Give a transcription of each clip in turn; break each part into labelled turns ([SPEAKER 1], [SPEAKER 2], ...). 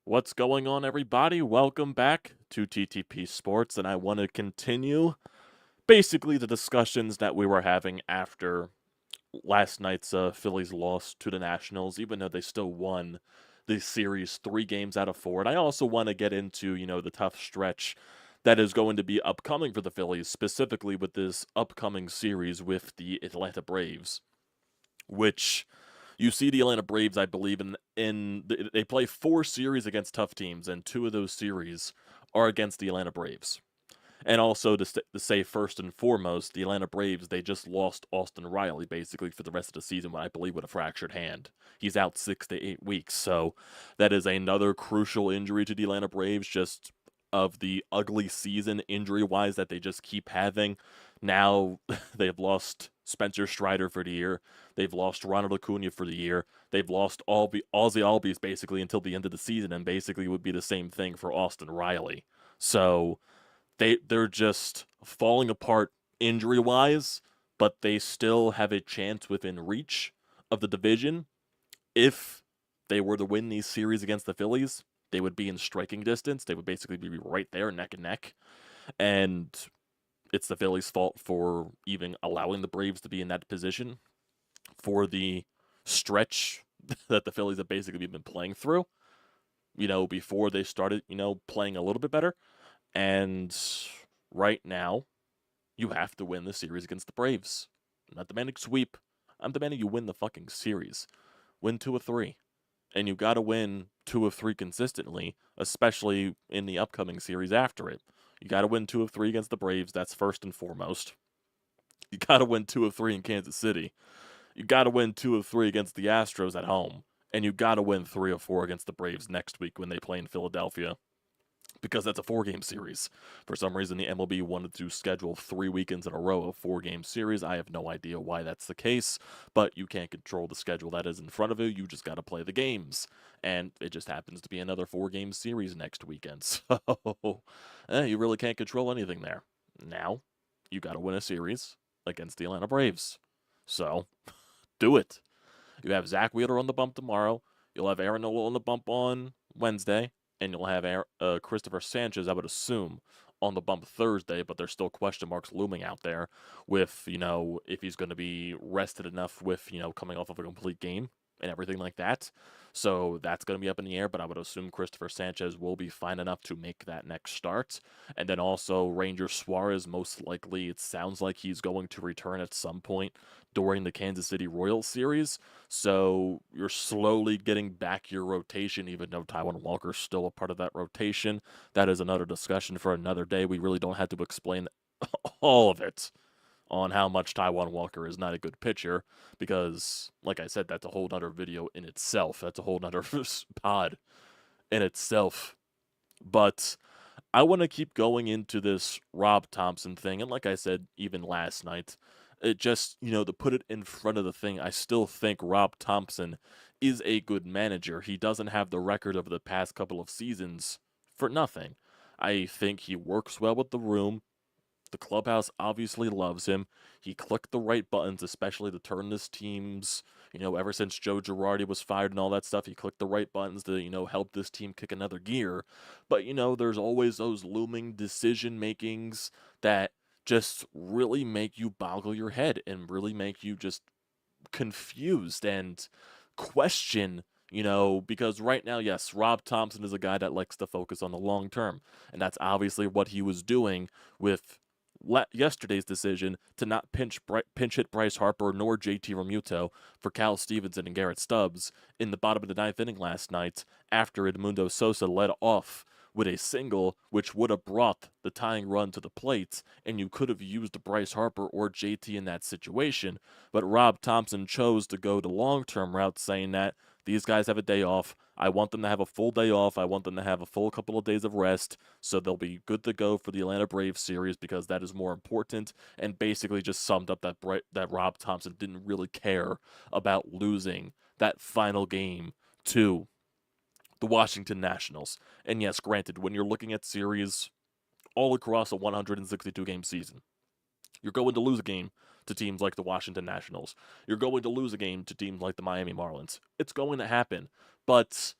[SPEAKER 1] What's going on, everybody? Welcome back to TTP Sports, and I want to continue basically the discussions that we were having after last night's Phillies loss to the Nationals, even though they still won the series 3 games out of 4. And I also want to get into, the tough stretch that is going to be upcoming for the Phillies, specifically with this upcoming series with the Atlanta Braves, which you see the Atlanta Braves, I believe, they play 4 series against tough teams, and 2 of those series are against the Atlanta Braves. And also to say first and foremost, the Atlanta Braves, they just lost Austin Riley basically for the rest of the season, I believe, with a fractured hand. He's out 6 to 8 weeks, so that is another crucial injury to the Atlanta Braves, just of the ugly season injury-wise that they just keep having. Now they have lost Spencer Strider for the year. They've lost Ronald Acuna for the year. They've lost Ozzy Albies basically until the end of the season, and basically would be the same thing for Austin Riley. So they're just falling apart injury-wise, but they still have a chance within reach of the division. If they were to win these series against the Phillies, they would be in striking distance. They would basically be right there, neck and neck. And it's the Phillies' fault for even allowing the Braves to be in that position for the stretch that the Phillies have basically been playing through, before they started, playing a little bit better. And right now, you have to win the series against the Braves. I'm not demanding sweep. I'm demanding you win the fucking series. Win 2 of 3. And you got to win 2 of 3 consistently, especially in the upcoming series after it. You got to win 2 of 3 against the Braves. That's first and foremost. You got to win 2 of 3 in Kansas City. You got to win 2 of 3 against the Astros at home. And you got to win 3 of 4 against the Braves next week when they play in Philadelphia, because that's a 4-game series. For some reason, the MLB wanted to schedule 3 weekends in a row of 4-game series. I have no idea why that's the case, but you can't control the schedule that is in front of you. You just got to play the games. And it just happens to be another 4-game series next weekend. So, you really can't control anything there. Now, you got to win a series against the Atlanta Braves. So, do it. You have Zach Wheeler on the bump tomorrow. You'll have Aaron Nola on the bump on Wednesday. And you'll have Christopher Sanchez, I would assume, on the bump Thursday, but there's still question marks looming out there with, if he's going to be rested enough with, coming off of a complete game and everything like that. So that's going to be up in the air, but I would assume Christopher Sanchez will be fine enough to make that next start. And then also Ranger Suarez, most likely, it sounds like he's going to return at some point during the Kansas City Royals series. So you're slowly getting back your rotation, even though Taijuan Walker's still a part of that rotation. That is another discussion for another day. We really don't have to explain all of it on how much Taijuan Walker is not a good pitcher, because, like I said, that's a whole other video in itself. That's a whole other pod in itself. But I want to keep going into this Rob Thomson thing, and like I said, even last night, it just, to put it in front of the thing, I still think Rob Thomson is a good manager. He doesn't have the record of the past couple of seasons for nothing. I think he works well with the room. The clubhouse obviously loves him. He clicked the right buttons, especially to turn this team's, ever since Joe Girardi was fired and all that stuff, he clicked the right buttons to, help this team kick another gear. But, there's always those looming decision makings that just really make you boggle your head and really make you just confused and question, because right now, yes, Rob Thomson is a guy that likes to focus on the long term. And that's obviously what he was doing with yesterday's decision to not pinch hit Bryce Harper nor JT Realmuto for Cal Stevenson and Garrett Stubbs in the bottom of the 9th inning last night, after Edmundo Sosa led off with a single, which would have brought the tying run to the plate, and you could have used Bryce Harper or JT in that situation. But Rob Thomson chose to go the long-term route, saying that these guys have a day off. I want them to have a full day off. I want them to have a full couple of days of rest, so they'll be good to go for the Atlanta Braves series, because that is more important, and basically just summed up that Rob Thomson didn't really care about losing that final game to the Washington Nationals. And yes, granted, when you're looking at series all across a 162-game season, you're going to lose a game to teams like the Washington Nationals. You're going to lose a game to teams like the Miami Marlins. It's going to happen. But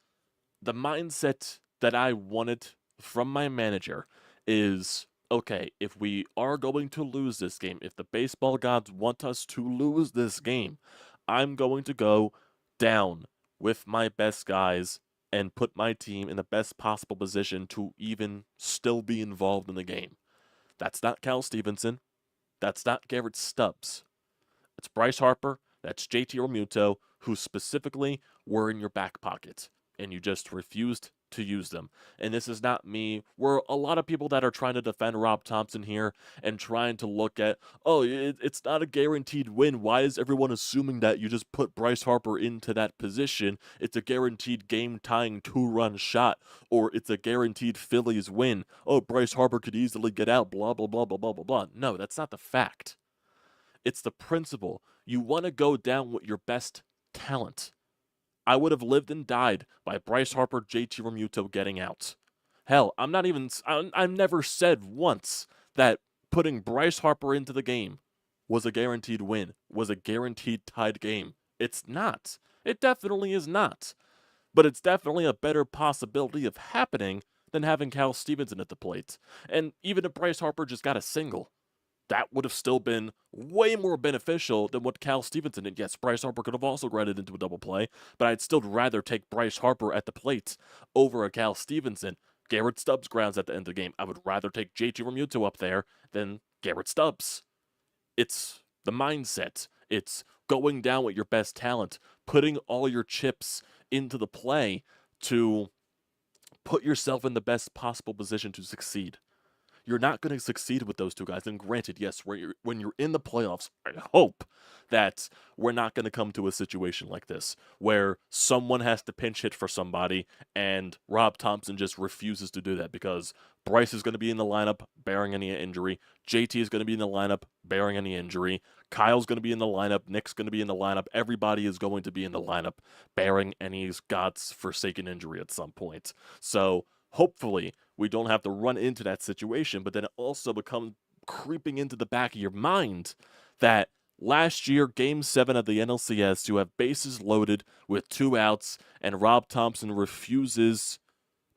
[SPEAKER 1] the mindset that I wanted from my manager is, okay, if we are going to lose this game, if the baseball gods want us to lose this game, I'm going to go down with my best guys and put my team in the best possible position to even still be involved in the game. That's not Cal Stevenson. That's not Garrett Stubbs. It's Bryce Harper, that's JT Realmuto, who specifically were in your back pocket, and you just refused to use them. And this is not me. We're a lot of people that are trying to defend Rob Thomson here and trying to look at, oh, it's not a guaranteed win. Why is everyone assuming that you just put Bryce Harper into that position? It's a guaranteed game-tying 2-run shot, or it's a guaranteed Phillies win. Oh, Bryce Harper could easily get out, blah, blah, blah, blah, blah, blah, blah. No, that's not the fact. It's the principle. You want to go down with your best talent. I would have lived and died by Bryce Harper, JT Realmuto getting out. Hell, I've never said once that putting Bryce Harper into the game was a guaranteed win, was a guaranteed tied game. It's not. It definitely is not. But it's definitely a better possibility of happening than having Cal Stevenson at the plate. And even if Bryce Harper just got a single, that would have still been way more beneficial than what Cal Stevenson did. Yes, Bryce Harper could have also grounded into a double play, but I'd still rather take Bryce Harper at the plate over a Cal Stevenson. Garrett Stubbs grounds at the end of the game. I would rather take JT Realmuto up there than Garrett Stubbs. It's the mindset. It's going down with your best talent, putting all your chips into the play to put yourself in the best possible position to succeed. You're not going to succeed with those two guys. And granted, yes, when you're in the playoffs, I hope that we're not going to come to a situation like this where someone has to pinch hit for somebody and Rob Thomson just refuses to do that because Bryce is going to be in the lineup bearing any injury. JT is going to be in the lineup bearing any injury. Kyle's going to be in the lineup. Nick's going to be in the lineup. Everybody is going to be in the lineup bearing any God's forsaken injury at some point. So hopefully we don't have to run into that situation, but then it also becomes creeping into the back of your mind that last year, Game 7 of the NLCS, you have bases loaded with 2 outs, and Rob Thomson refuses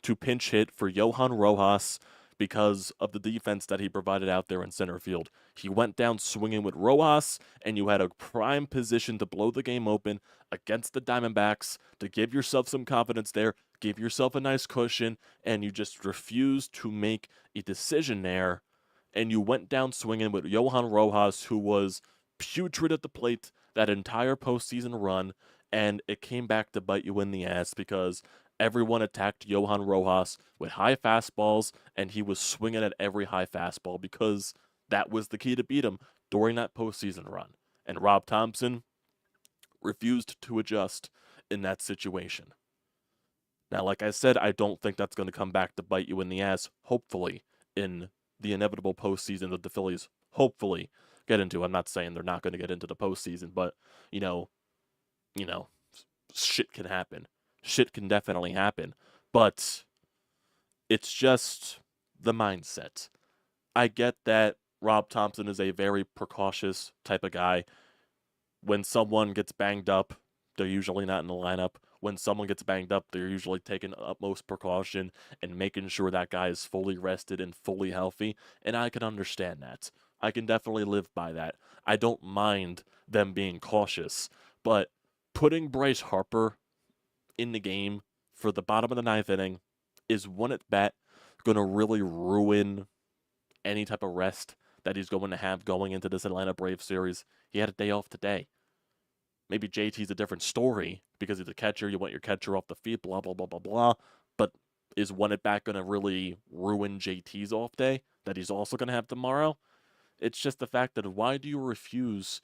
[SPEAKER 1] to pinch hit for Johan Rojas because of the defense that he provided out there in center field. He went down swinging with Rojas, and you had a prime position to blow the game open against the Diamondbacks to give yourself some confidence there, give yourself a nice cushion, and you just refused to make a decision there, and you went down swinging with Johan Rojas, who was putrid at the plate that entire postseason run, and it came back to bite you in the ass because everyone attacked Johan Rojas with high fastballs, and he was swinging at every high fastball because that was the key to beat him during that postseason run. And Rob Thomson refused to adjust in that situation. Now, like I said, I don't think that's going to come back to bite you in the ass, hopefully, in the inevitable postseason that the Phillies hopefully get into. I'm not saying they're not going to get into the postseason, but, you know, shit can happen. Shit can definitely happen. But it's just the mindset. I get that Rob Thomson is a very precautious type of guy. When someone gets banged up, they're usually not in the lineup. When someone gets banged up, they're usually taking utmost precaution and making sure that guy is fully rested and fully healthy. And I can understand that. I can definitely live by that. I don't mind them being cautious. But putting Bryce Harper in the game for the bottom of the 9th inning is one at bat going to really ruin any type of rest that he's going to have going into this Atlanta Braves series. He had a day off today. Maybe JT's a different story because he's a catcher. You want your catcher off the field, blah, blah, blah, blah, blah. But is one at bat going to really ruin JT's off day that he's also going to have tomorrow? It's just the fact that why do you refuse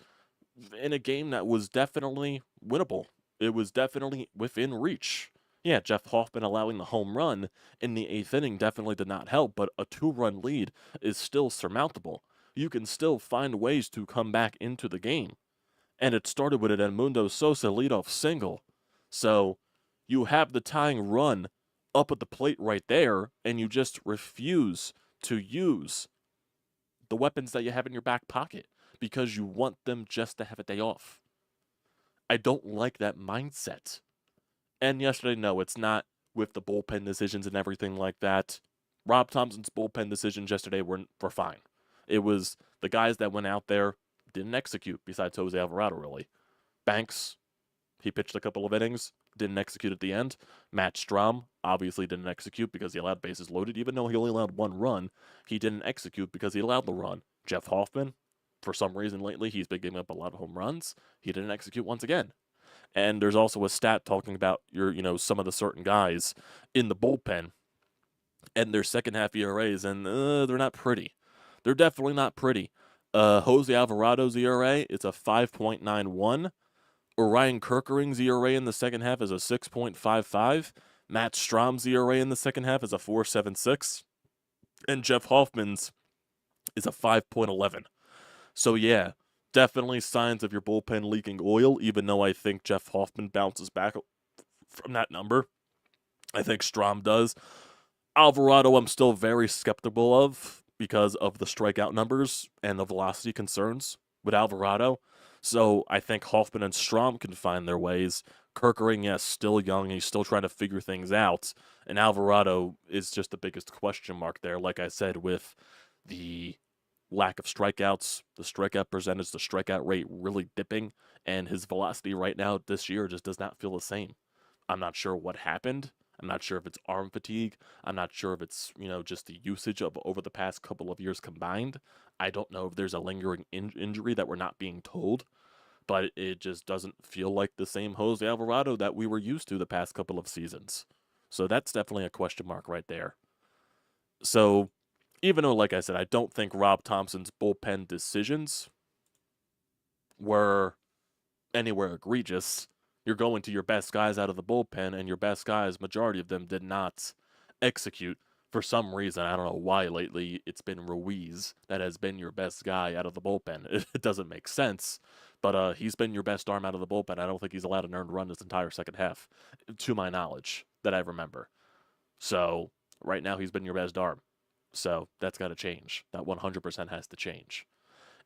[SPEAKER 1] in a game that was definitely winnable? It was definitely within reach. Yeah, Jeff Hoffman allowing the home run in the 8th inning definitely did not help, but a 2-run lead is still surmountable. You can still find ways to come back into the game. And it started with an Edmundo Sosa leadoff single. So you have the tying run up at the plate right there, and you just refuse to use the weapons that you have in your back pocket because you want them just to have a day off. I don't like that mindset. And yesterday, no, it's not with the bullpen decisions and everything like that. Rob Thomson's bullpen decisions yesterday were fine. It was the guys that went out there didn't execute, besides Jose Alvarado, really. Banks, he pitched a couple of innings, didn't execute at the end. Matt Strahm obviously didn't execute because he allowed bases loaded. Even though he only allowed one run, he didn't execute because he allowed the run. Jeff Hoffman, for some reason lately, he's been giving up a lot of home runs. He didn't execute once again. And there's also a stat talking about some of the certain guys in the bullpen and their second half ERAs, and they're not pretty. They're definitely not pretty. Jose Alvarado's ERA, it's a 5.91. Orion Kerkering's ERA in the second half is a 6.55. Matt Strahm's ERA in the second half is a 4.76. And Jeff Hoffman's is a 5.11. So yeah, definitely signs of your bullpen leaking oil, even though I think Jeff Hoffman bounces back from that number. I think Strahm does. Alvarado, I'm still very skeptical of because of the strikeout numbers and the velocity concerns with Alvarado. So I think Hoffman and Strahm can find their ways. Kerkering, yes, still young. He's still trying to figure things out. And Alvarado is just the biggest question mark there. Like I said, with the lack of strikeouts, the strikeout percentage, the strikeout rate really dipping, and his velocity right now this year just does not feel the same. I'm not sure what happened. I'm not sure if it's arm fatigue. I'm not sure if it's, just the usage of over the past couple of years combined. I don't know if there's a lingering injury that we're not being told, but it just doesn't feel like the same Jose Alvarado that we were used to the past couple of seasons. So that's definitely a question mark right there. So even though, like I said, I don't think Rob Thomson's bullpen decisions were anywhere egregious, you're going to your best guys out of the bullpen, and your best guys, majority of them, did not execute. For some reason, I don't know why lately, it's been Ruiz that has been your best guy out of the bullpen. It doesn't make sense, but he's been your best arm out of the bullpen. I don't think he's allowed an earned run this entire second half, to my knowledge, that I remember. So right now, he's been your best arm. So that's got to change. That 100% has to change.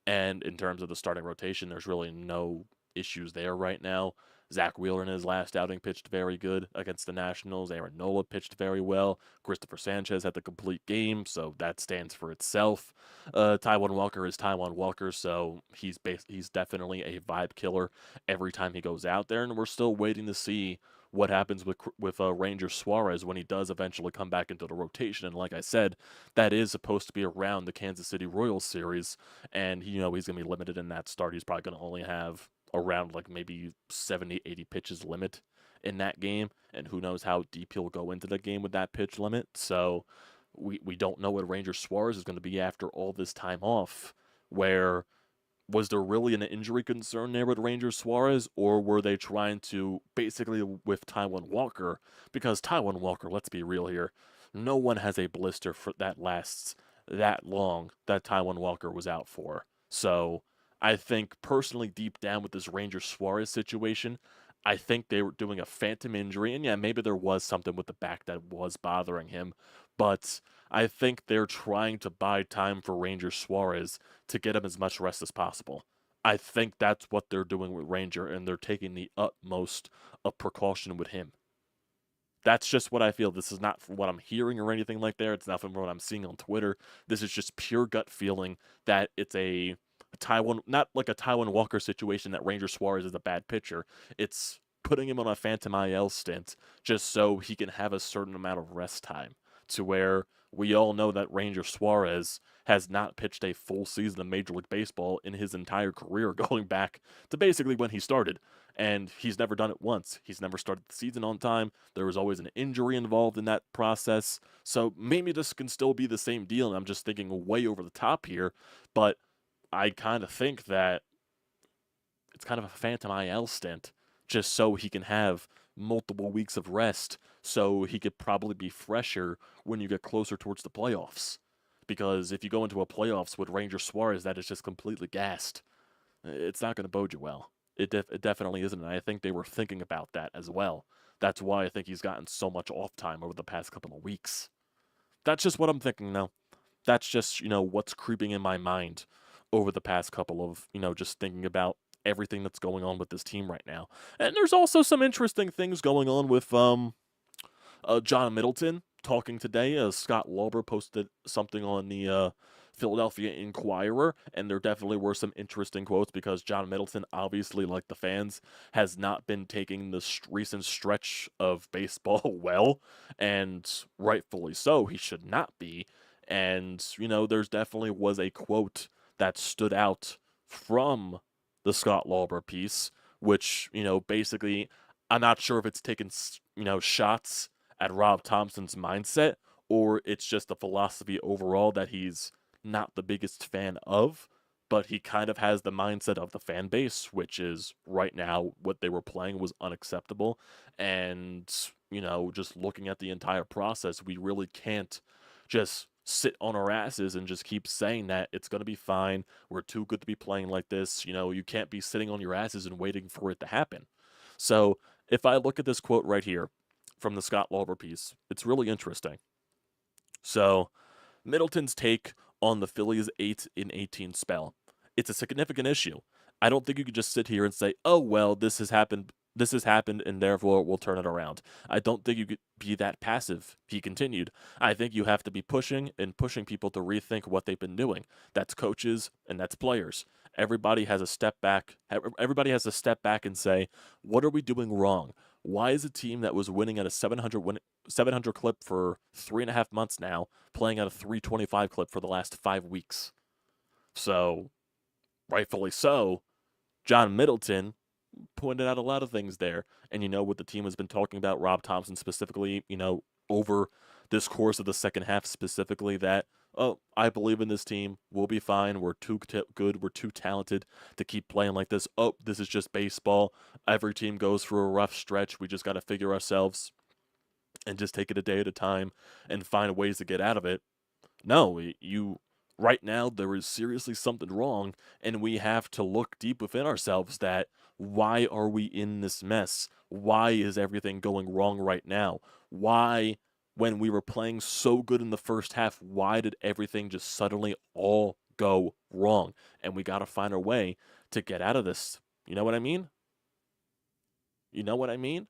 [SPEAKER 1] And in terms of the starting rotation, there's really no issues there right now. Zach Wheeler in his last outing pitched very good against the Nationals. Aaron Nola pitched very well. Christopher Sanchez had the complete game, so that stands for itself. Taijuan Walker is Taijuan Walker, so he's definitely a vibe killer every time he goes out there, and we're still waiting to see what happens with Ranger Suarez when he does eventually come back into the rotation. And like I said, that is supposed to be around the Kansas City Royals series, and he's going to be limited in that start. He's probably going to only have around like maybe 70, 80 pitches limit in that game, and who knows how deep he'll go into the game with that pitch limit. So we don't know what Ranger Suarez is going to be after all this time off. Where was there really an injury concern there with Ranger Suarez, or were they trying to basically with Taijuan Walker? Because Taijuan Walker, let's be real here, no one has a blister that lasts that long that Taijuan Walker was out for. So I think personally, deep down with this Ranger Suarez situation, I think they were doing a phantom injury. And yeah, maybe there was something with the back that was bothering him. But I think they're trying to buy time for Ranger Suarez to get him as much rest as possible. I think that's what they're doing with Ranger, and they're taking the utmost of precaution with him. That's just what I feel. This is not from what I'm hearing or anything like that. It's not from what I'm seeing on Twitter. This is just pure gut feeling that it's a Taijuan, not like a Taijuan Walker situation that Ranger Suarez is a bad pitcher. It's putting him on a phantom IL stint just so he can have a certain amount of rest time, to where we all know that Ranger Suarez has not pitched a full season of Major League Baseball in his entire career, going back to basically when he started. And he's never done it once. He's never started the season on time. There was always an injury involved in that process. So maybe this can still be the same deal, and I'm just thinking way over the top here. But I kind of think that it's kind of a phantom IL stint just so he can have multiple weeks of rest, so he could probably be fresher when you get closer towards the playoffs. Because if you go into a playoffs with Ranger Suarez that is just completely gassed, it's not going to bode you well. It definitely isn't, and I think they were thinking about that as well. That's why I think he's gotten so much off time over the past couple of weeks. That's just what I'm thinking now. That's just, what's creeping in my mind over the past couple of, just thinking about everything that's going on with this team right now. And there's also some interesting things going on with John Middleton talking today. Scott Lauber posted something on the Philadelphia Inquirer, and there definitely were some interesting quotes because John Middleton, obviously, like the fans, has not been taking this recent stretch of baseball well, and rightfully so. He should not be. And, there's definitely was a quote that stood out from the Scott Lauber piece, which, basically, I'm not sure if it's taken, shots at Rob Thomson's mindset or it's just a philosophy overall that he's not the biggest fan of, but he kind of has the mindset of the fan base, which is right now what they were playing was unacceptable. And, just looking at the entire process, we really can't just sit on our asses and just keep saying that it's going to be fine. We're too good to be playing like this. You can't be sitting on your asses and waiting for it to happen. So if I look at this quote right here from the Scott Lauber piece, it's really interesting. So Middleton's take on the Phillies' 8-18 spell. It's a significant issue. I don't think you could just sit here and say, "Oh well, this has happened. This has happened, and therefore we'll turn it around." I don't think you could be that passive. He continued. I think you have to be pushing and pushing people to rethink what they've been doing. That's coaches and that's players. Everybody has a step back. Everybody has to step back and say, "What are we doing wrong? Why is a team that was winning at a 700 clip for 3.5 months now playing at a 325 clip for the last 5 weeks?" So, rightfully so, John Middleton pointed out a lot of things there. And what the team has been talking about, Rob Thomson specifically, over this course of the second half specifically, that, oh, I believe in this team. We'll be fine. We're too good. We're too talented to keep playing like this. Oh, this is just baseball. Every team goes through a rough stretch. We just got to figure ourselves and just take it a day at a time and find ways to get out of it. No, right now there is seriously something wrong, and we have to look deep within ourselves that why are we in this mess? Why is everything going wrong right now? Why, when we were playing so good in the first half, why did everything just suddenly all go wrong? And we got to find a way to get out of this. You know what I mean? You know what I mean?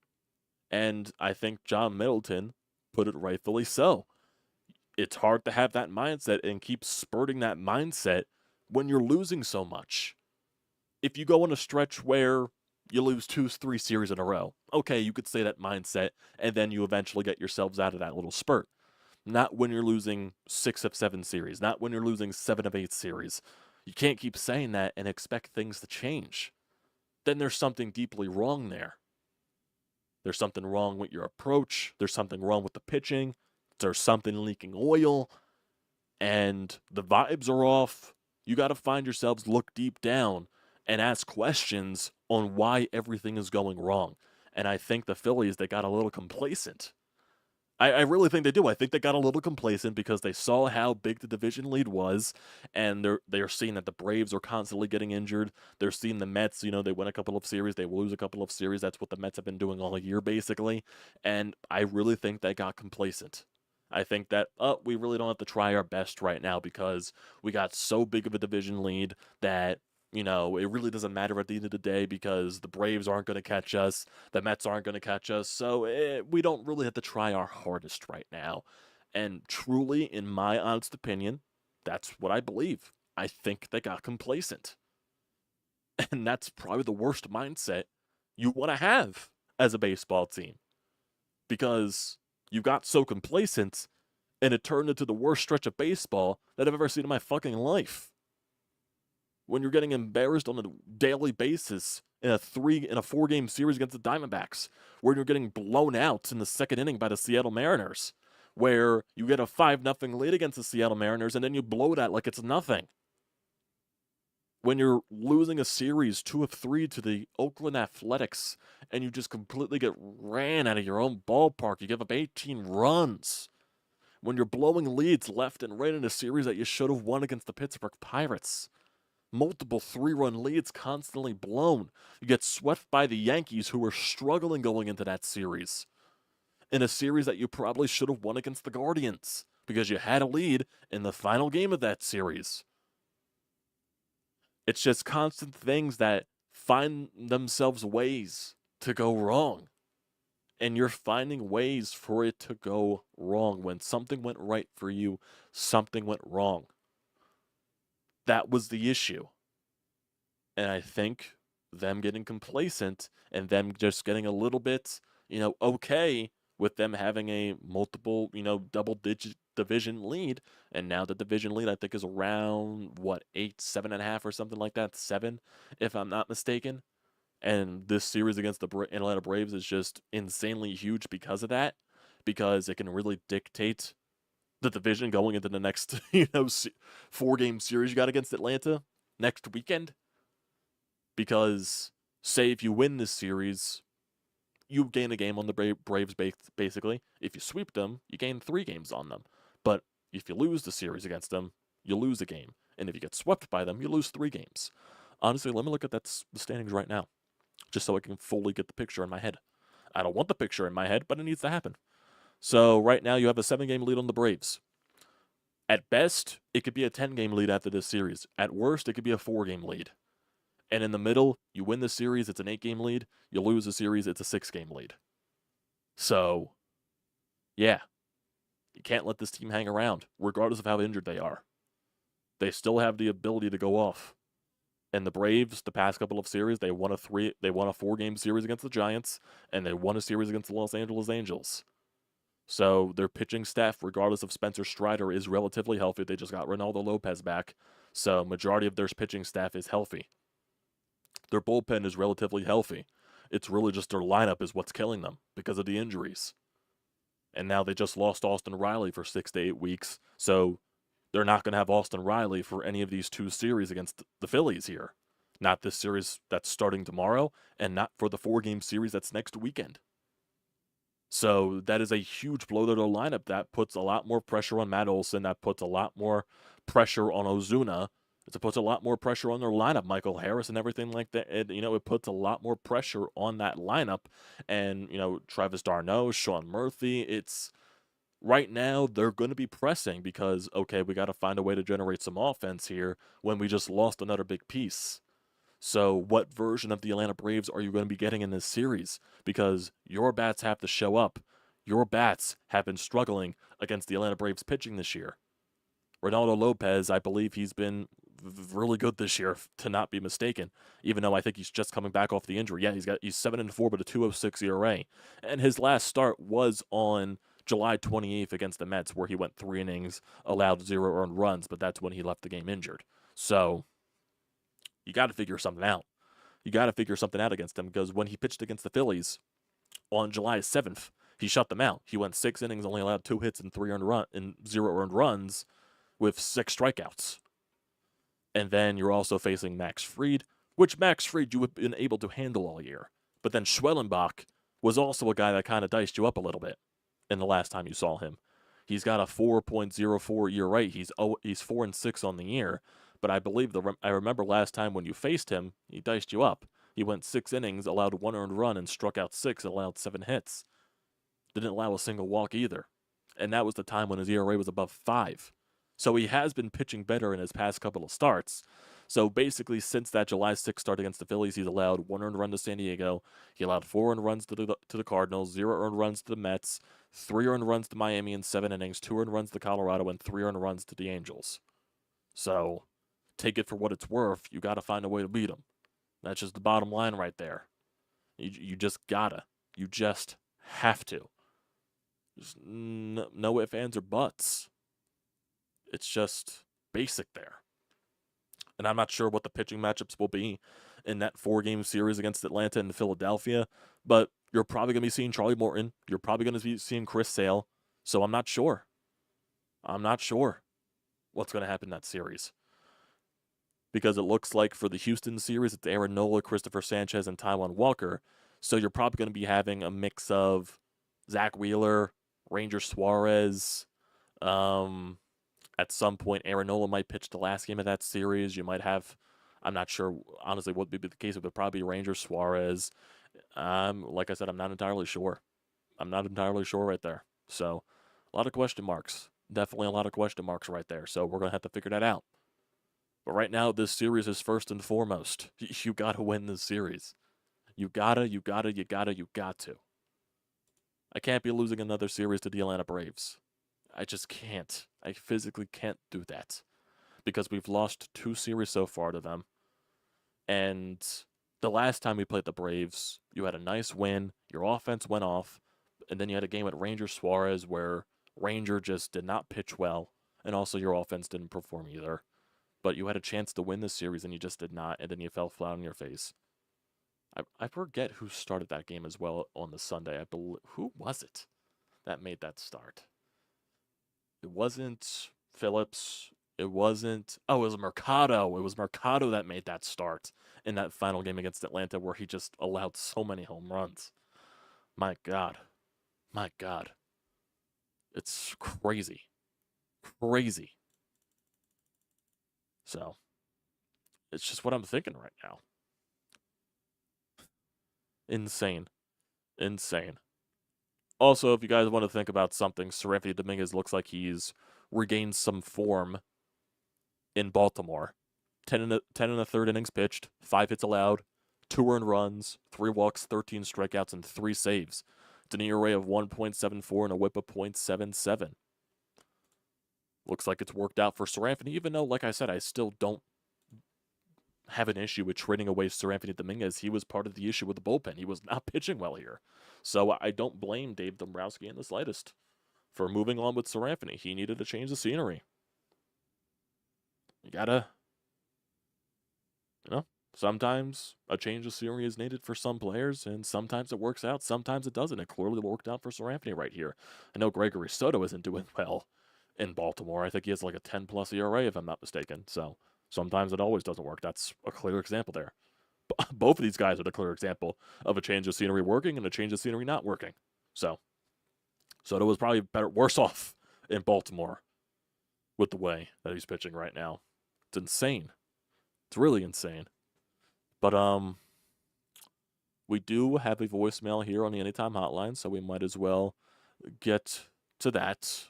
[SPEAKER 1] And I think John Middleton put it rightfully so. It's hard to have that mindset and keep spurting that mindset when you're losing so much. If you go on a stretch where you lose 2, 3 series in a row, okay, you could say that mindset, and then you eventually get yourselves out of that little spurt. Not when you're losing 6 of 7 series, not when you're losing 7 of 8 series. You can't keep saying that and expect things to change. Then there's something deeply wrong there. There's something wrong with your approach. There's something wrong with the pitching. There's something leaking oil. And the vibes are off. You got to find yourselves look deep down and ask questions on why everything is going wrong. And I think the Phillies, they got a little complacent. I really think they do. I think they got a little complacent because they saw how big the division lead was, and they're seeing that the Braves are constantly getting injured. They're seeing the Mets, they win a couple of series, they lose a couple of series. That's what the Mets have been doing all year, basically. And I really think they got complacent. I think that, we really don't have to try our best right now because we got so big of a division lead that it really doesn't matter at the end of the day because the Braves aren't going to catch us. The Mets aren't going to catch us. So we don't really have to try our hardest right now. And truly, in my honest opinion, that's what I believe. I think they got complacent. And that's probably the worst mindset you want to have as a baseball team because you got so complacent and it turned into the worst stretch of baseball that I've ever seen in my fucking life. When you're getting embarrassed on a daily basis in a 4-game series against the Diamondbacks, where you're getting blown out in the second inning by the Seattle Mariners, where you get a 5-0 lead against the Seattle Mariners and then you blow that like it's nothing. When you're losing a series 2 of 3 to the Oakland Athletics and you just completely get ran out of your own ballpark, you give up 18 runs. When you're blowing leads left and right in a series that you should have won against the Pittsburgh Pirates. Multiple 3-run leads constantly blown. You get swept by the Yankees, who were struggling going into that series. In a series that you probably should have won against the Guardians, because you had a lead in the final game of that series. It's just constant things that find themselves ways to go wrong. And you're finding ways for it to go wrong. When something went right for you, something went wrong. That was the issue. And I think them getting complacent and them just getting a little bit, okay with them having a multiple, double-digit division lead. And now the division lead, I think, is around, 8, 7.5 or something like that, 7, if I'm not mistaken. And this series against the Atlanta Braves is just insanely huge because of that, because it can really dictate the division going into the next, 4-game series you got against Atlanta next weekend. Because, say, if you win this series, you gain a game on the Braves, basically. If you sweep them, you gain 3 games on them. But if you lose the series against them, you lose a game. And if you get swept by them, you lose 3 games. Honestly, let me look at the standings right now, just so I can fully get the picture in my head. I don't want the picture in my head, but it needs to happen. So right now you have a 7-game lead on the Braves. At best, it could be a 10-game lead after this series. At worst, it could be a 4-game lead. And in the middle, you win the series, it's an 8-game lead. You lose the series, it's a 6-game lead. So, yeah, you can't let this team hang around, regardless of how injured they are. They still have the ability to go off. And the Braves, the past couple of series, they won a 4-game series against the Giants, and they won a series against the Los Angeles Angels. So their pitching staff, regardless of Spencer Strider, is relatively healthy. They just got Ronaldo Lopez back, so majority of their pitching staff is healthy. Their bullpen is relatively healthy. It's really just their lineup is what's killing them because of the injuries. And now they just lost Austin Riley for 6 to 8 weeks, so they're not going to have Austin Riley for any of these 2 series against the Phillies here. Not this series that's starting tomorrow, and not for the 4-game series that's next weekend. So that is a huge blow to their lineup. That puts a lot more pressure on Matt Olson. That puts a lot more pressure on Ozuna. It puts a lot more pressure on their lineup, Michael Harris and everything like that. It puts a lot more pressure on that lineup. And, Travis d'Arnaud, Sean Murphy, it's right now they're going to be pressing because, okay, we got to find a way to generate some offense here when we just lost another big piece. So what version of the Atlanta Braves are you going to be getting in this series? Because your bats have to show up. Your bats have been struggling against the Atlanta Braves pitching this year. Ronaldo Lopez, I believe he's been really good this year, to not be mistaken, even though I think he's just coming back off the injury. Yeah, he's 7-4, but a 2.06 ERA. And his last start was on July 28th against the Mets, where he went 3 innings, allowed 0 earned runs, but that's when he left the game injured. So you got to figure something out. You got to figure something out against him, because when he pitched against the Phillies on July 7th, he shut them out. He went 6 innings, only allowed 2 hits and 0 earned runs with 6 strikeouts. And then you're also facing Max Fried, which Max Fried you have been able to handle all year. But then Schwellenbach was also a guy that kind of diced you up a little bit in the last time you saw him. He's got a 4.04 ERA. He's 4-6 on the year. But I believe I remember last time when you faced him, he diced you up. He went 6 innings, allowed 1 earned run, and struck out 6, allowed 7 hits. Didn't allow a single walk either. And that was the time when his ERA was above 5. So he has been pitching better in his past couple of starts. So basically, since that July 6th start against the Phillies, he's allowed 1 earned run to San Diego. He allowed 4 earned runs to the Cardinals, 0 earned runs to the Mets, 3 earned runs to Miami in 7 innings, 2 earned runs to Colorado, and 3 earned runs to the Angels. So take it for what it's worth. You got to find a way to beat him. That's just the bottom line right there. You just gotta. You just have to. There's no ifs, ands, or buts. It's just basic there. And I'm not sure what the pitching matchups will be in that 4-game series against Atlanta and Philadelphia, but you're probably going to be seeing Charlie Morton. You're probably going to be seeing Chris Sale. So I'm not sure. I'm not sure what's going to happen in that series. Because it looks like for the Houston series, it's Aaron Nola, Christopher Sanchez, and Taijuan Walker. So you're probably going to be having a mix of Zach Wheeler, Ranger Suarez. At some point, Aaron Nola might pitch the last game of that series. You might have, I'm not sure, honestly, what would be the case. It would probably be Ranger Suarez. Like I said, I'm not entirely sure. I'm not entirely sure right there. So a lot of question marks. Definitely a lot of question marks right there. So we're going to have to figure that out. But right now, this series is first and foremost. You got to win this series. You got to. I can't be losing another series to the Atlanta Braves. I just can't. I physically can't do that. Because we've lost 2 series so far to them. And the last time we played the Braves, you had a nice win, your offense went off, and then you had a game at Ranger Suarez where Ranger just did not pitch well, and also your offense didn't perform either. But you had a chance to win this series and you just did not, and then you fell flat on your face. I forget who started that game as well on the Sunday. Who was it that made that start? It wasn't Phillips. It wasn't. Oh, it was Mercado. It was Mercado that made that start in that final game against Atlanta where he just allowed so many home runs. My God. My God. It's crazy. Crazy. So, it's just what I'm thinking right now. Insane. Insane. Also, if you guys want to think about something, Seranthony Dominguez looks like he's regained some form in Baltimore. 10 and a third innings pitched, 5 hits allowed, 2 earned runs, 3 walks, 13 strikeouts, and 3 saves. It's an ERA of 1.74 and a whip of .77. Looks like it's worked out for Seranthony, even though, like I said, I still don't have an issue with trading away Seranthony Dominguez. He was part of the issue with the bullpen. He was not pitching well here. So I don't blame Dave Dombrowski in the slightest for moving on with Seranthony. He needed to change the scenery. You gotta, sometimes a change of scenery is needed for some players, and sometimes it works out, sometimes it doesn't. It clearly worked out for Seranthony right here. I know Gregory Soto isn't doing well in Baltimore. I think he has like a 10-plus ERA, if I'm not mistaken. So sometimes it always doesn't work. That's a clear example there. Both of these guys are the clear example of a change of scenery working and a change of scenery not working. So Soto was probably worse off in Baltimore with the way that he's pitching right now. It's insane. It's really insane. But we do have a voicemail here on the Anytime Hotline, so we might as well get to that.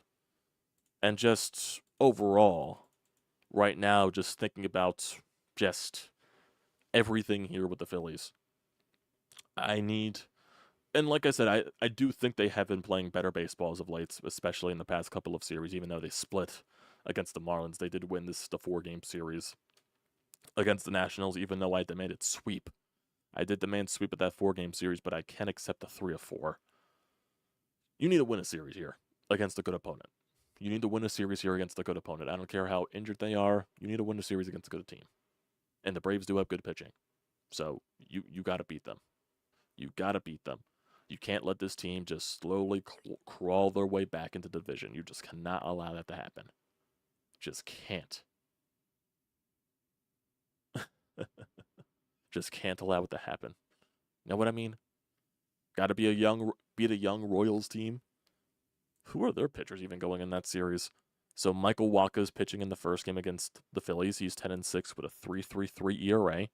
[SPEAKER 1] And just overall, right now, just thinking about just everything here with the Phillies. And like I said, I do think they have been playing better baseball as of late, especially in the past couple of series, even though they split against the Marlins. They did win the 4-game series against the Nationals, even though I demanded sweep. I did demand sweep of that 4-game series, but I can't accept a 3 of 4. You need to win a series here against a good opponent. You need to win a series here against a good opponent. I don't care how injured they are. You need to win a series against a good team. And the Braves do have good pitching. So you got to beat them. You got to beat them. You can't let this team just slowly crawl their way back into the division. You just cannot allow that to happen. Just can't. Just can't allow it to happen. You know what I mean? Got to be a young Royals team. Who are their pitchers even going in that series? So Michael Wacha's pitching in the first game against the Phillies. He's 10-6 with a 3.33 ERA.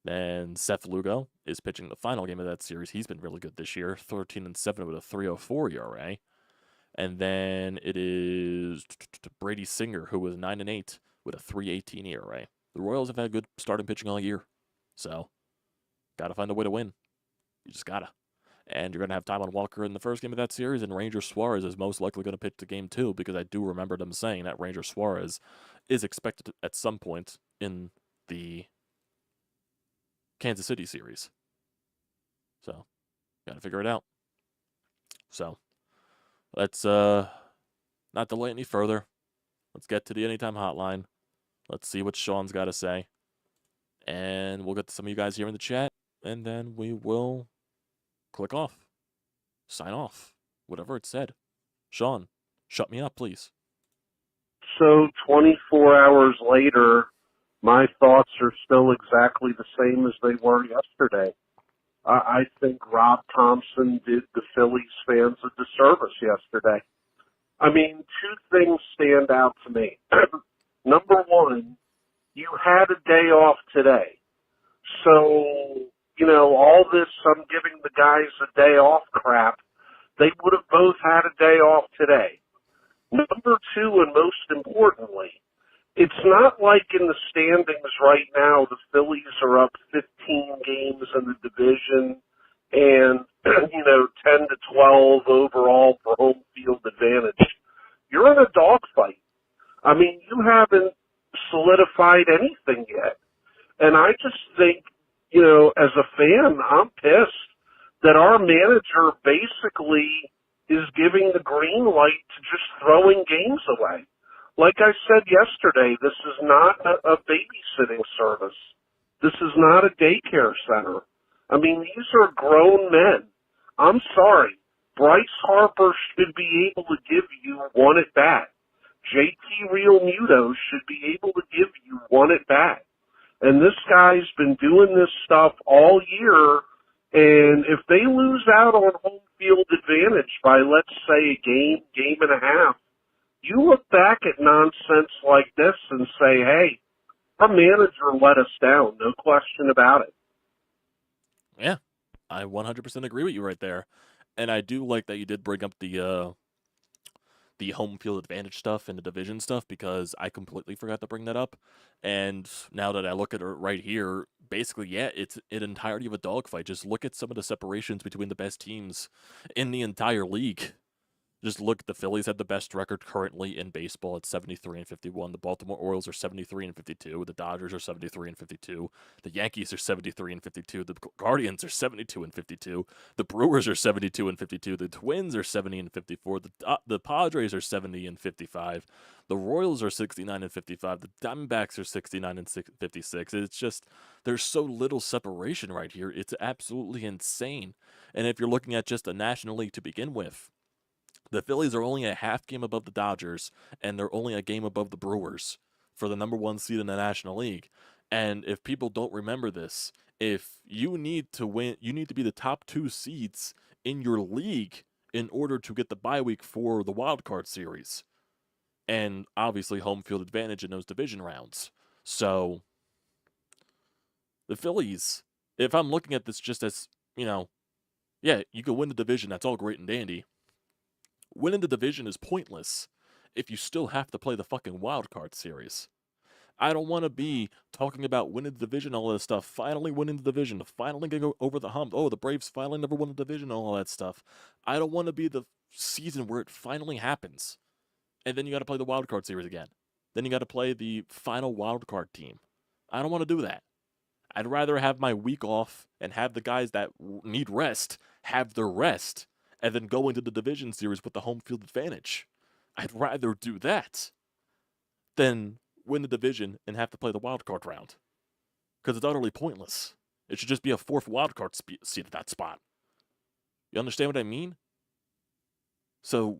[SPEAKER 1] Then Seth Lugo is pitching the final game of that series. He's been really good this year, 13-7 with a 3.04 ERA. And then it is Brady Singer, who was 9-8 with a 3.18 ERA. The Royals have had good starting pitching all year. So, got to find a way to win. You just got to. And you're going to have Taijuan Walker in the first game of that series, and Ranger Suarez is most likely going to pitch the game too, because I do remember them saying that Ranger Suarez is expected at some point in the Kansas City series. So, got to figure it out. So, let's not delay any further. Let's get to the Anytime Hotline. Let's see what Sean's got to say. And we'll get to some of you guys here in the chat, and then we will click off. Sign off. Whatever it said. Sean, shut me up, please.
[SPEAKER 2] So 24 hours later, my thoughts are still exactly the same as they were yesterday. I think Rob Thomson did the Phillies fans a disservice yesterday. I mean, 2 things stand out to me. Number one, you had a day off today. So, all this I'm giving the guys a day off crap, they would have both had a day off today. Number 2, and most importantly, it's not like in the standings right now the Phillies are up 15 games in the division and 10 to 12 overall for home field advantage, you're in a dogfight. I mean, you haven't solidified anything yet. And I just think, as a fan, I'm pissed that our manager basically is giving the green light to just throwing games away. Like I said yesterday, this is not a babysitting service. This is not a daycare center. I mean, these are grown men. I'm sorry. Bryce Harper should be able to give you one at bat. JT Realmuto should be able to give you one at bat. And this guy's been doing this stuff all year, and if they lose out on home field advantage by, let's say, a game and a half, you look back at nonsense like this and say, hey, our manager let us down, no question about it.
[SPEAKER 1] Yeah, I 100% agree with you right there. And I do like that you did bring up the home field advantage stuff and the division stuff, because I completely forgot to bring that up. And now that I look at it right here, basically, yeah, it's an entirety of a dogfight. Just look at some of the separations between the best teams in the entire league. Just look, the Phillies have the best record currently in baseball at 73-51. The Baltimore Orioles are 73-52. The Dodgers are 73-52. The Yankees are 73-52. The Guardians are 72-52. The Brewers are 72-52. The Twins are 70-54. The Padres are 70-55. The Royals are 69-55. The Diamondbacks are 69-56. It's just, there's so little separation right here. It's absolutely insane. And if you're looking at just the National League to begin with, the Phillies are only a half game above the Dodgers, and they're only a game above the Brewers for the number one seed in the National League. And if people don't remember this, if you need to win, you need to be the top two seeds in your league in order to get the bye week for the wild card series. And obviously home field advantage in those division rounds. So the Phillies, if I'm looking at this just as, yeah, you can win the division, that's all great and dandy. Winning the division is pointless if you still have to play the fucking wild card series. I don't want to be talking about winning the division, all this stuff, finally winning the division, finally getting over the hump. Oh, the Braves finally never won the division, all that stuff. I don't want to be the season where it finally happens. And then you got to play the wild card series again. Then you got to play the final wild card team. I don't want to do that. I'd rather have my week off and have the guys that need rest have their rest, and then go into the division series with the home field advantage. I'd rather do that than win the division and have to play the wild card round, because it's utterly pointless. It should just be a fourth wild card seat at that spot. You understand what I mean? So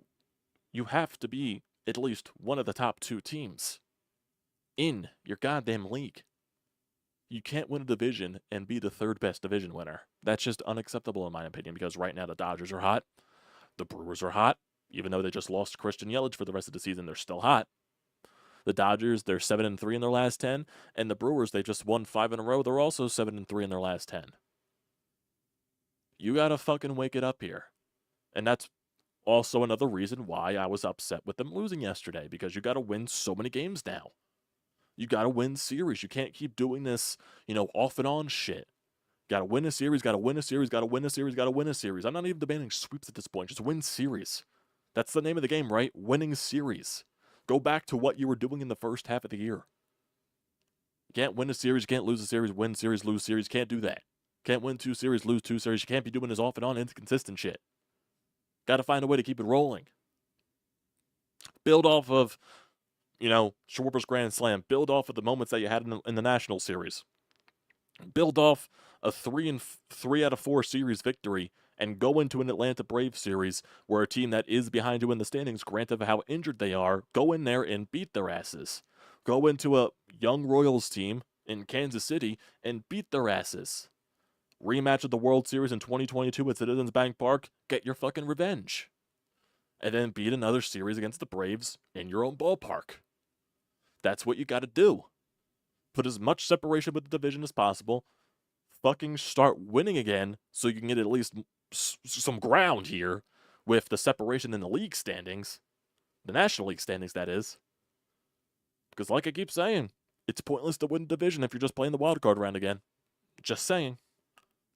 [SPEAKER 1] you have to be at least one of the top two teams in your goddamn league. You can't win a division and be the third best division winner. That's just unacceptable in my opinion, because right now the Dodgers are hot. The Brewers are hot. Even though they just lost Christian Yelich for the rest of the season, they're still hot. The Dodgers, they're 7-3 in their last 10. And the Brewers, they just won 5 in a row. They're also 7-3 in their last 10. You gotta fucking wake it up here. And that's also another reason why I was upset with them losing yesterday, because you gotta win so many games now. You gotta win series. You can't keep doing this, off and on shit. Gotta win a series, gotta win a series, gotta win a series, gotta win a series. I'm not even demanding sweeps at this point. Just win series. That's the name of the game, right? Winning series. Go back to what you were doing in the first half of the year. You can't win a series, you can't lose a series, win series, lose series. Can't do that. Can't win 2 series, lose 2 series. You can't be doing this off and on inconsistent shit. Gotta find a way to keep it rolling. Build off of, Schwarber's Grand Slam. Build off of the moments that you had in the National Series. Build off a 3 out of 4 series victory and go into an Atlanta Braves series where a team that is behind you in the standings, granted of how injured they are, go in there and beat their asses. Go into a young Royals team in Kansas City and beat their asses. Rematch of the World Series in 2022 at Citizens Bank Park, get your fucking revenge. And then beat another series against the Braves in your own ballpark. That's what you gotta do. Put as much separation with the division as possible. Fucking start winning again so you can get at least some ground here with the separation in the league standings. The National League standings, that is. Because like I keep saying, it's pointless to win the division if you're just playing the wild card round again. Just saying.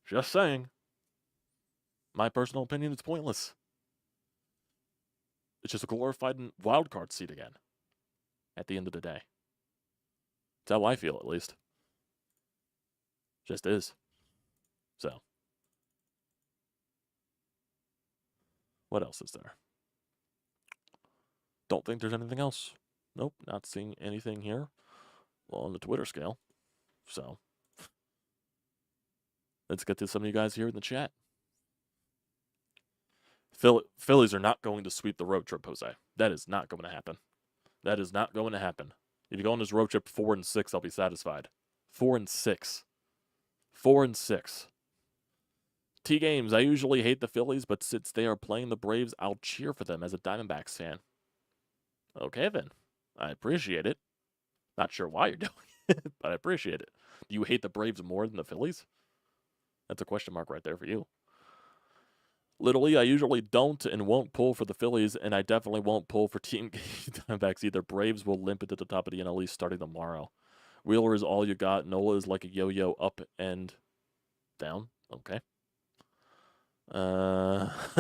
[SPEAKER 1] Just saying. my personal opinion, it's pointless. It's just a glorified wild card seat again. At the end of the day, that's how I feel, at least. Just is. So, what else is there? Don't think there's anything else. Nope, not seeing anything here. Well, on the Twitter scale. So, let's get to some of you guys here in the chat. Phillies are not going to sweep the road trip, Jose. That is not going to happen. That is not going to happen. If you go on this road trip 4-6, I'll be satisfied. 4-6. 4-6. T games. I usually hate the Phillies, but since they are playing the Braves, I'll cheer for them as a Diamondbacks fan. Okay, then. I appreciate it. Not sure why you're doing it, but I appreciate it. Do you hate the Braves more than the Phillies? That's a question mark right there for you. Literally, I usually don't and won't pull for the Phillies, and I definitely won't pull for Team Diamondbacks either. Braves will limp it to the top of the NL East starting tomorrow. Wheeler is all you got. Nola is like a yo-yo up and down. Okay.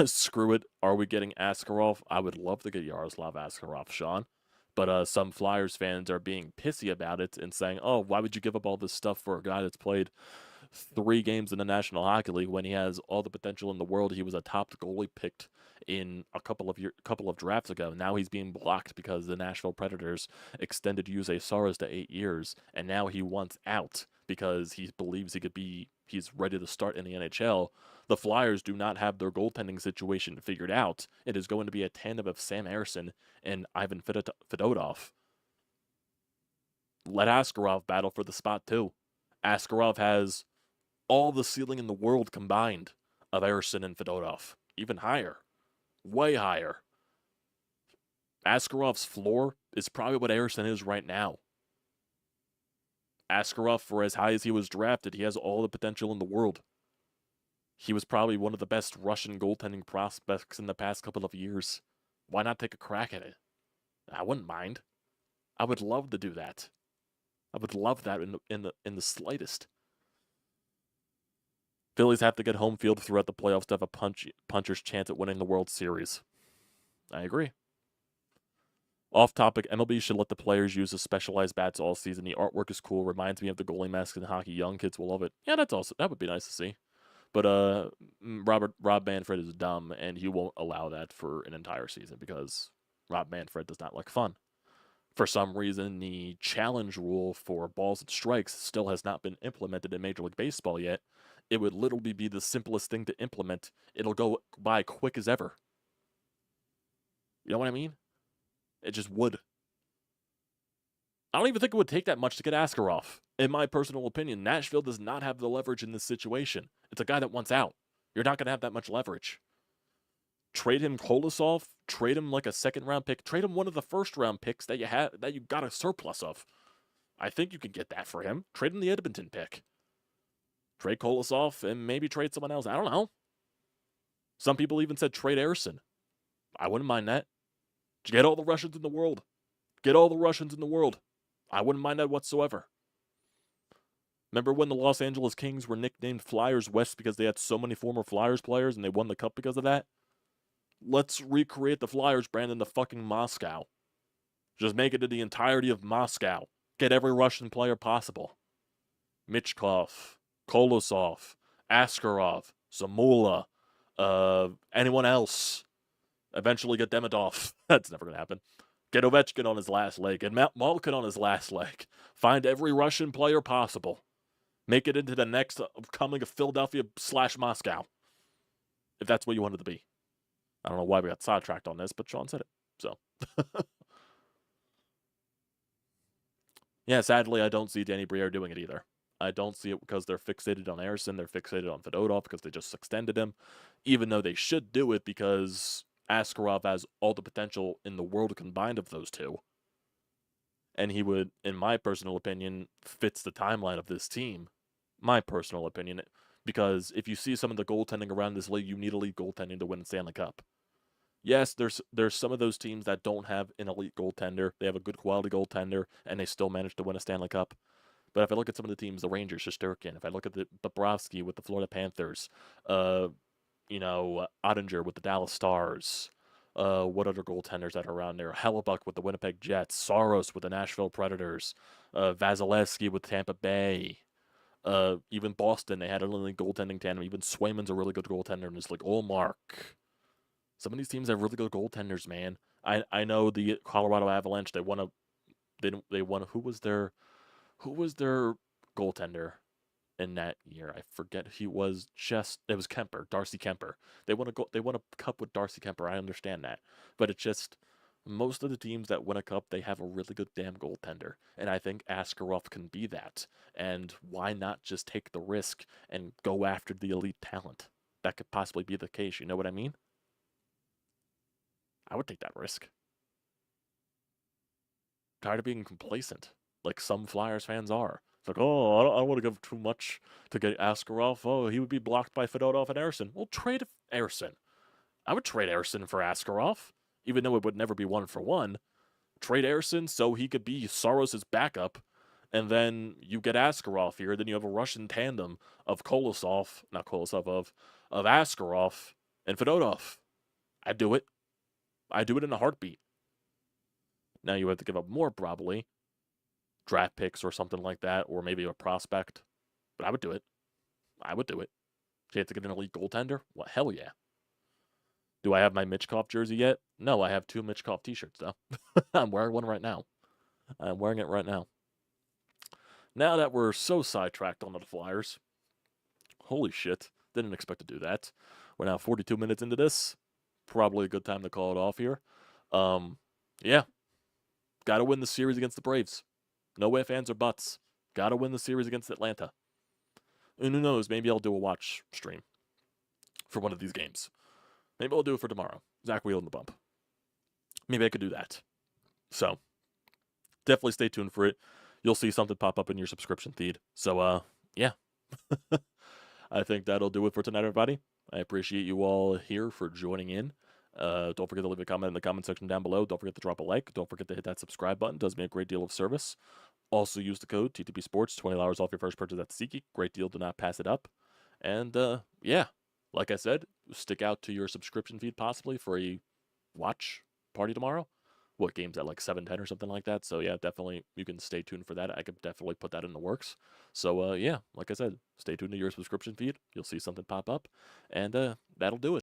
[SPEAKER 1] Screw it. Are we getting Askarov? I would love to get Yaroslav Askarov, Sean. But some Flyers fans are being pissy about it and saying, oh, why would you give up all this stuff for a guy that's played 3 games in the National Hockey League when he has all the potential in the world? He was a top goalie picked in a couple of drafts ago. Now he's being blocked because the Nashville Predators extended Jose Saros to 8 years, and now he wants out because he believes he's ready to start in the NHL. The Flyers do not have their goaltending situation figured out. It is going to be a tandem of Sam Ersson and Ivan Fedotov. Let Askarov battle for the spot too. Askarov has all the ceiling in the world combined of Ersson and Fedotov. Even higher. Way higher. Askarov's floor is probably what Ersson is right now. Askarov, for as high as he was drafted, he has all the potential in the world. He was probably one of the best Russian goaltending prospects in the past couple of years. Why not take a crack at it? I wouldn't mind. I would love to do that. I would love that in the slightest. Phillies have to get home field throughout the playoffs to have a puncher's chance at winning the World Series. I agree. Off topic, MLB should let the players use the specialized bats all season. The artwork is cool. Reminds me of the goalie mask in hockey. Young kids will love it. Yeah, that would be nice to see. But Rob Manfred is dumb, and he won't allow that for an entire season because Rob Manfred does not like fun. For some reason, the challenge rule for balls and strikes still has not been implemented in Major League Baseball yet. It would literally be the simplest thing to implement. It'll go by quick as ever. You know what I mean? It just would. I don't even think it would take that much to get Askarov. In my personal opinion, Nashville does not have the leverage in this situation. It's a guy that wants out. You're not going to have that much leverage. Trade him Kolosov, trade him like a second-round pick, trade him one of the first-round picks that you got a surplus of. I think you can get that for him. Trade him the Edmonton pick. Trade Kolosov and maybe trade someone else. I don't know. Some people even said trade Ersson. I wouldn't mind that. Get all the Russians in the world. Get all the Russians in the world. I wouldn't mind that whatsoever. Remember when the Los Angeles Kings were nicknamed Flyers West because they had so many former Flyers players and they won the cup because of that? Let's recreate the Flyers brand in the fucking Moscow. Just make it to the entirety of Moscow. Get every Russian player possible. Michkov, Kolosov, Askarov, Zamula, anyone else. Eventually get Demidov. That's never going to happen. Get Ovechkin on his last leg. And Malkin on his last leg. Find every Russian player possible. Make it into the next coming of Philadelphia/Moscow. If that's what you wanted to be. I don't know why we got sidetracked on this, but Sean said it. So. Yeah, sadly, I don't see Danny Briere doing it either. I don't see it because they're fixated on Ersson. They're fixated on Fedotov because they just extended him. Even though they should do it because Askarov has all the potential in the world combined of those two. And he would, in my personal opinion, fits the timeline of this team. My personal opinion. Because if you see some of the goaltending around this league, you need elite goaltending to win the Stanley Cup. Yes, there's some of those teams that don't have an elite goaltender. They have a good quality goaltender, and they still manage to win a Stanley Cup. But if I look at some of the teams, the Rangers, Shesterkin, if I look at the Bobrovsky with the Florida Panthers, Ottinger with the Dallas Stars. What other goaltenders that are around there? Hellebuck with the Winnipeg Jets. Saros with the Nashville Predators. Vasilevsky with Tampa Bay. Even Boston, they had a really goaltending tandem. Even Swayman's a really good goaltender, and it's like Olmark. Some of these teams have really good goaltenders, man. I know the Colorado Avalanche. They won a they won. Who was their goaltender in that year? I forget. He was just it was Kemper, Darcy Kemper. They won a cup with Darcy Kemper. I understand that, but it's just most of the teams that win a cup, they have a really good damn goaltender, and I think Askarov can be that. And why not just take the risk and go after the elite talent? That could possibly be the case. You know what I mean? I would take that risk. Tired of being complacent, like some Flyers fans are. It's like, oh, I don't want to give too much to get Askarov. Oh, he would be blocked by Fedotov and Ersson. Well, trade Ersson. I would trade Ersson for Askarov, even though it would never be 1-for-1. Trade Ersson so he could be Saros' backup, and then you get Askarov here. Then you have a Russian tandem of of Askarov and Fedotov. I'd do it. I'd do it in a heartbeat. Now you have to give up more, probably draft picks or something like that, or maybe a prospect. But I would do it. I would do it. You have to get an elite goaltender? Well, hell yeah. Do I have my Mitchkov jersey yet? No, I have 2 Mitchkov t-shirts, though. I'm wearing one right now. I'm wearing it right now. Now that we're so sidetracked on the Flyers, holy shit, didn't expect to do that. We're now 42 minutes into this. Probably a good time to call it off here. Yeah, got to win the series against the Braves. No ifs, ands, or buts. Got to win the series against Atlanta. And who knows, maybe I'll do a watch stream for one of these games. Maybe I'll do it for tomorrow. Zach Wheel in the bump. Maybe I could do that. So, definitely stay tuned for it. You'll see something pop up in your subscription feed. So, yeah. I think that'll do it for tonight, everybody. I appreciate you all here for joining in. Don't forget to leave a comment in the comment section down below. Don't forget to drop a like. Don't forget to hit that subscribe button. It does me a great deal of service. Also use the code TTPSPORTS, $20 off your first purchase at SEATGEEK. Great deal. Do not pass it up. And, yeah, like I said, stick out to your subscription feed possibly for a watch party tomorrow. What game's at, like 7:10 or something like that? So, yeah, definitely you can stay tuned for that. I could definitely put that in the works. So, yeah, like I said, stay tuned to your subscription feed. You'll see something pop up. And that'll do it.